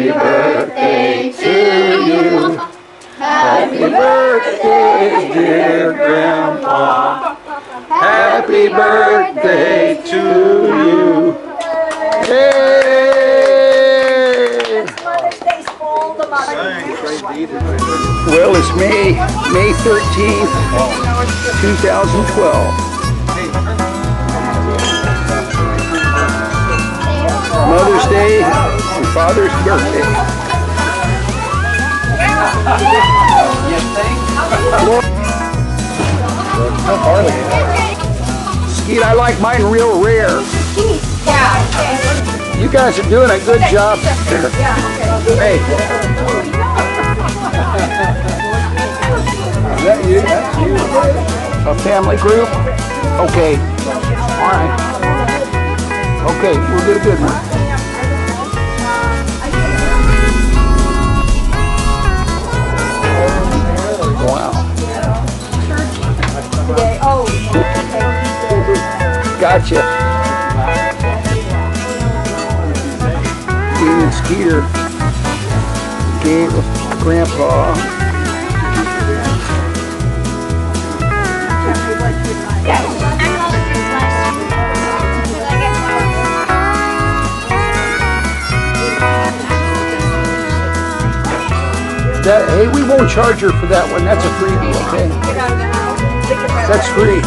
Happy birthday to you. Happy birthday, dear Grandpa. Happy birthday to you. Yay! Well, it's May 13th, 2012. Mother's Day and Father's birthday. Skeet, I like mine real rare. You guys are doing a good job there. Hey. Is that you? That's you. A family group? Okay. All right. Okay, we'll get a good one. Wow. Gotcha. Dean and Skeeter gave Grandpa that. Hey, we won't charge her for that one. That's a freebie, okay? That's free.